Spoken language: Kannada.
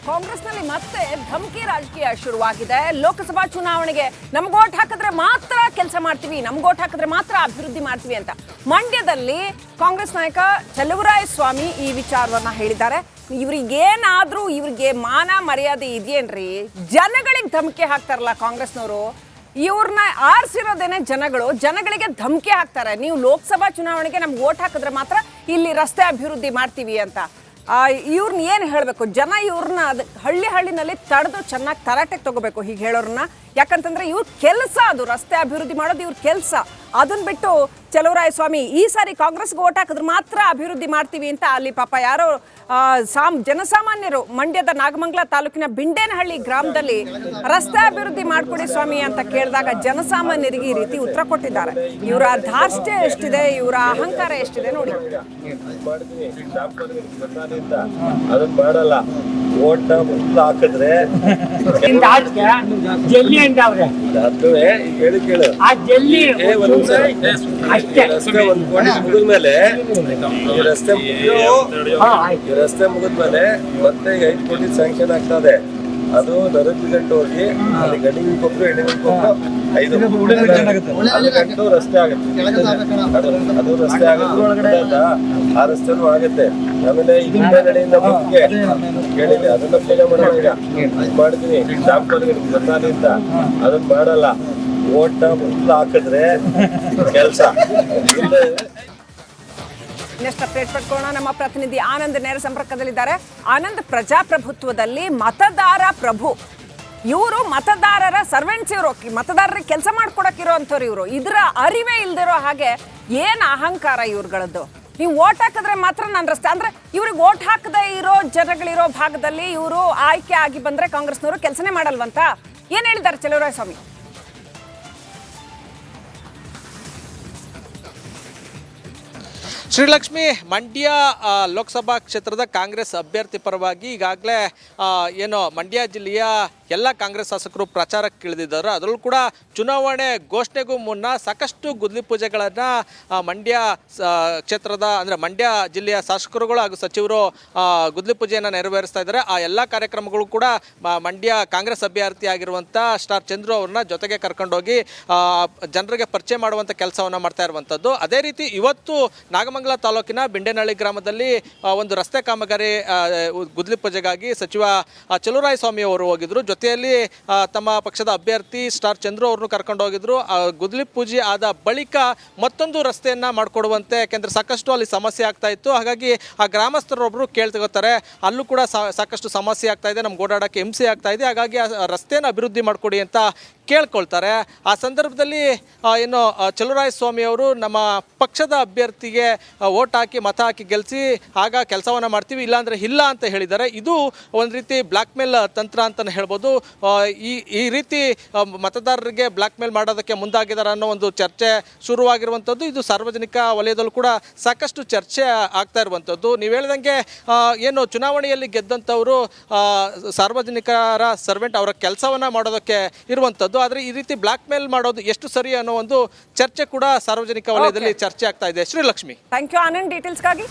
ಕಾಂಗ್ರೆಸ್ನಲ್ಲಿ ಮತ್ತೆ ಧಮಕಿ ರಾಜಕೀಯ ಶುರುವಾಗಿದೆ. ಲೋಕಸಭಾ ಚುನಾವಣೆಗೆ ನಮ್ಗೆ ಓಟ್ ಹಾಕಿದ್ರೆ ಮಾತ್ರ ಕೆಲಸ ಮಾಡ್ತೀವಿ, ನಮ್ಗೆ ಓಟ್ ಹಾಕಿದ್ರೆ ಮಾತ್ರ ಅಭಿವೃದ್ಧಿ ಮಾಡ್ತೀವಿ ಅಂತ ಮಂಡ್ಯದಲ್ಲಿ ಕಾಂಗ್ರೆಸ್ ನಾಯಕ ಚಲುವರಾಯಸ್ವಾಮಿ ಈ ವಿಚಾರವನ್ನ ಹೇಳಿದ್ದಾರೆ. ಇವ್ರಿಗೆ ಮಾನ ಮರ್ಯಾದೆ ಇದೆಯೇನ್ರಿ? ಜನಗಳಿಗೆ ಧಮಕಿ ಹಾಕ್ತಾರಲ್ಲ ಕಾಂಗ್ರೆಸ್ನವರು, ಇವ್ರನ್ನ ಆರಿಸಿರೋದೇನೆ ಜನಗಳಿಗೆ ಧಮಕಿ ಹಾಕ್ತಾರೆ. ನೀವು ಲೋಕಸಭಾ ಚುನಾವಣೆಗೆ ನಮ್ಗೆ ಓಟ್ ಹಾಕಿದ್ರೆ ಮಾತ್ರ ಇಲ್ಲಿ ರಸ್ತೆ ಅಭಿವೃದ್ಧಿ ಮಾಡ್ತೀವಿ ಅಂತ. ಇವ್ರನ್ನ ಏನು ಹೇಳಬೇಕು? ಜನ ಇವ್ರನ್ನ ಹಳ್ಳಿನಲ್ಲಿ ತಡೆದು ಚೆನ್ನಾಗಿ ತರಾಟೆಗೆ ತಗೋಬೇಕು ಹೀಗೆ ಹೇಳೋರನ್ನ. ಯಾಕಂತಂದ್ರೆ ಇವ್ರ ಕೆಲಸ ಅದು, ರಸ್ತೆ ಅಭಿವೃದ್ಧಿ ಮಾಡೋದು ಇವ್ರ ಕೆಲಸ. ಅದನ್ನ ಬಿಟ್ಟು ಚಲುವರಾಯಸ್ವಾಮಿ ಈ ಸಾರಿ ಕಾಂಗ್ರೆಸ್ಗೆ ಓಟ್ ಹಾಕಿದ್ರೆ ಮಾತ್ರ ಅಭಿವೃದ್ಧಿ ಮಾಡ್ತೀವಿ ಅಂತ ಅಲ್ಲಿ ಪಾಪ ಯಾರೋ ಜನಸಾಮಾನ್ಯರು ಮಂಡ್ಯದ ನಾಗಮಂಗಲ ತಾಲೂಕಿನ ಬಿಂಡೇನಹಳ್ಳಿ ಗ್ರಾಮದಲ್ಲಿ ರಸ್ತೆ ಅಭಿವೃದ್ಧಿ ಮಾಡ್ಕೊಡಿ ಸ್ವಾಮಿ ಅಂತ ಕೇಳಿದಾಗ ಜನಸಾಮಾನ್ಯರಿಗೆ ಈ ರೀತಿ ಉತ್ತರ ಕೊಟ್ಟಿದ್ದಾರೆ. ಇವರ ಧಾರ್ಷ್ಟ್ಯ ಎಷ್ಟಿದೆ, ಇವರ ಅಹಂಕಾರ ಎಷ್ಟಿದೆ ನೋಡಿ. ಅದನ್ನ ಮಾಡಲ್ಲ, ಓಟ್ ಹಾಕಿದ್ರೆ ರಸ್ತೆ ಮುಗಿದ್ಮೇಲೆ ಮತ್ತೆ 5 ಕೋಟಿ ಸ್ಯಾಂಕ್ಷನ್ ಆಗ್ತದೆ. ಅದು ನರಕಗಂಟು ಹೋಗಿ ಅಲ್ಲಿ ಗಡಿಗೆ ಕೊಬ್ಬರು ಎಣ್ಣೆ ಕೊಬ್ಬರು 5 ಗಂಟು ರಸ್ತೆ ಆಗುತ್ತೆ. ಅದು ರಸ್ತೆ ಆಗುತ್ತೆ, ಆ ರಸ್ತೆನೂ ಆಗುತ್ತೆ. ಆಮೇಲೆ ಈ ನಡಿಯಿಂದ ಮುಂದೆ ಕೇಳಿಲ್ಲ, ಅದನ್ನ ಪೂಜೆ ಮಾಡಿದೀನಿ ಅಂತ. ಅದನ್ನ ಮಾಡಲ್ಲ, ಓಟ ಹಾಕಿದ್ರೆ ಕೆಲಸ. ನೆಕ್ಸ್ಟ್ ಅಪ್ಡೇಟ್ ಪಡ್ಕೊಳ್ಳೋಣ. ನಮ್ಮ ಪ್ರತಿನಿಧಿ ಆನಂದ್ ನೇರ ಸಂಪರ್ಕದಲ್ಲಿದ್ದಾರೆ. ಆನಂದ್, ಪ್ರಜಾಪ್ರಭುತ್ವದಲ್ಲಿ ಮತದಾರ ಪ್ರಭು, ಇವರು ಮತದಾರರ ಸರ್ವೆಂಟ್ಸ್, ಇವರು ಮತದಾರರಿಗೆ ಕೆಲಸ ಮಾಡ್ಕೊಡಕ್ಕಿರೋ ಅಂಥವ್ರು ಇವರು. ಇದರ ಅರಿವೇ ಇಲ್ದಿರೋ ಹಾಗೆ ಏನು ಅಹಂಕಾರ ಇವ್ರುಗಳದ್ದು. ನೀವು ಓಟ್ ಹಾಕಿದ್ರೆ ಮಾತ್ರ ನಾನು ರಸ್ತೆ ಅಂದ್ರೆ, ಇವ್ರಿಗೆ ಓಟ್ ಹಾಕದೇ ಇರೋ ಜನಗಳಿರೋ ಭಾಗದಲ್ಲಿ ಇವರು ಆಯ್ಕೆ ಆಗಿ ಬಂದ್ರೆ ಕಾಂಗ್ರೆಸ್ನವರು ಕೆಲಸನೇ ಮಾಡಲ್ವಂತ ಏನ್ ಹೇಳಿದ್ದಾರೆ ಚಲುವರಾಯಸ್ವಾಮಿ? ಶ್ರೀಲಕ್ಷ್ಮಿ, ಮಂಡ್ಯ ಲೋಕಸಭಾ ಕ್ಷೇತ್ರದ ಕಾಂಗ್ರೆಸ್ ಅಭ್ಯರ್ಥಿ ಪರವಾಗಿ ಈಗಾಗಲೇ ಏನು ಮಂಡ್ಯ ಜಿಲ್ಲೆಯ ಎಲ್ಲ ಕಾಂಗ್ರೆಸ್ ಶಾಸಕರು ಪ್ರಚಾರಕ್ಕೆ ಇಳಿದಿದ್ದಾರೆ. ಅದರಲ್ಲೂ ಕೂಡ ಚುನಾವಣೆ ಘೋಷಣೆಗೂ ಮುನ್ನ ಸಾಕಷ್ಟು ಗುದ್ಲಿ ಪೂಜೆಗಳನ್ನು ಮಂಡ್ಯ ಕ್ಷೇತ್ರದ ಅಂದರೆ ಮಂಡ್ಯ ಜಿಲ್ಲೆಯ ಶಾಸಕರುಗಳು ಹಾಗೂ ಸಚಿವರು ಗುದ್ಲಿ ಪೂಜೆಯನ್ನು ನೆರವೇರಿಸ್ತಾ ಇದ್ದಾರೆ. ಆ ಎಲ್ಲ ಕಾರ್ಯಕ್ರಮಗಳು ಕೂಡ ಮಂಡ್ಯ ಕಾಂಗ್ರೆಸ್ ಅಭ್ಯರ್ಥಿ ಆಗಿರುವಂಥ ಸ್ಟಾರ್ ಚಂದ್ರು ಅವ್ರನ್ನ ಜೊತೆಗೆ ಕರ್ಕೊಂಡೋಗಿ ಜನರಿಗೆ ಪರಿಚಯ ಮಾಡುವಂಥ ಕೆಲಸವನ್ನು ಮಾಡ್ತಾ ಇರುವಂಥದ್ದು. ಅದೇ ರೀತಿ ಇವತ್ತು ನಾಗಮಂಗಲ ತಾಲೂಕಿನ ಬಿಂಡೇನಹಳ್ಳಿ ಗ್ರಾಮದಲ್ಲಿ ಒಂದು ರಸ್ತೆ ಕಾಮಗಾರಿ ಗುದ್ಲಿ ಪೂಜೆಗಾಗಿ ಸಚಿವ ಚಲುವರಾಯಸ್ವಾಮಿ ಅವರು ಹೋಗಿದ್ರು. ಜೊತೆಯಲ್ಲಿ ತಮ್ಮ ಪಕ್ಷದ ಅಭ್ಯರ್ಥಿ ಸ್ಟಾರ್ ಚಂದ್ರು ಅವ್ರನ್ನು ಕರ್ಕೊಂಡು ಹೋಗಿದ್ರು. ಗುದ್ಲಿ ಪೂಜೆ ಆದ ಬಳಿಕ ಮತ್ತೊಂದು ರಸ್ತೆಯನ್ನ ಮಾಡಿಕೊಡುವಂತೆ, ಯಾಕೆಂದ್ರೆ ಸಾಕಷ್ಟು ಅಲ್ಲಿ ಸಮಸ್ಯೆ ಆಗ್ತಾ ಇತ್ತು. ಹಾಗಾಗಿ ಆ ಗ್ರಾಮಸ್ಥರೊಬ್ಬರು ಕೇಳ್ತಿಗೋತಾರೆ, ಅಲ್ಲೂ ಕೂಡ ಸಾಕಷ್ಟು ಸಮಸ್ಯೆ ಆಗ್ತಾ ಇದೆ, ನಮ್ಗೆ ಓಡಾಡೋಕ್ಕೆ ಹಿಂಸೆ ಆಗ್ತಾ ಇದೆ, ಹಾಗಾಗಿ ಆ ರಸ್ತೆಯನ್ನು ಅಭಿವೃದ್ಧಿ ಮಾಡಿಕೊಡಿ ಅಂತ ಕೇಳ್ಕೊಳ್ತಾರೆ. ಆ ಸಂದರ್ಭದಲ್ಲಿ ಏನು ಚಲುವರಾಯಸ್ವಾಮಿ ಅವರು ನಮ್ಮ ಪಕ್ಷದ ಅಭ್ಯರ್ಥಿಗೆ ಓಟ್ ಹಾಕಿ ಮತ ಹಾಕಿ ಗೆಲ್ಲಿಸಿ ಆಗ ಕೆಲಸವನ್ನು ಮಾಡ್ತೀವಿ, ಇಲ್ಲಾಂದರೆ ಇಲ್ಲ ಅಂತ ಹೇಳಿದ್ದಾರೆ. ಇದು ಒಂದು ರೀತಿ ಬ್ಲ್ಯಾಕ್ ಮೇಲ್ ತಂತ್ರ ಅಂತಲೇ ಹೇಳ್ಬೋದು. ಈ ರೀತಿ ಮತದಾರರಿಗೆ ಬ್ಲ್ಯಾಕ್ ಮೇಲ್ ಮಾಡೋದಕ್ಕೆ ಮುಂದಾಗಿದ್ದಾರೆ ಅನ್ನೋ ಒಂದು ಚರ್ಚೆ ಶುರುವಾಗಿರುವಂಥದ್ದು. ಇದು ಸಾರ್ವಜನಿಕ ವಲಯದಲ್ಲೂ ಕೂಡ ಸಾಕಷ್ಟು ಚರ್ಚೆ ಆಗ್ತಾ ಇರುವಂಥದ್ದು. ನೀವು ಹೇಳ್ದಂಗೆ ಏನು ಚುನಾವಣೆಯಲ್ಲಿ ಗೆದ್ದಂಥವರು ಸಾರ್ವಜನಿಕರ ಸರ್ವೆಂಟ್, ಅವರ ಕೆಲಸವನ್ನು ಮಾಡೋದಕ್ಕೆ ಇರುವಂಥದ್ದು. ಆದರೆ ಈ ರೀತಿ ಬ್ಲ್ಯಾಕ್ ಮೇಲ್ ಮಾಡೋದು ಎಷ್ಟು ಸರಿ ಅನ್ನೋ ಒಂದು ಚರ್ಚೆ ಕೂಡ ಸಾರ್ವಜನಿಕ ವಲಯದಲ್ಲಿ ಚರ್ಚೆ ಆಗ್ತಾ ಇದೆ. Shrilakshmi, thank you Anand ಡೀಟೇಲ್ಸ್ಗಾಗಿ.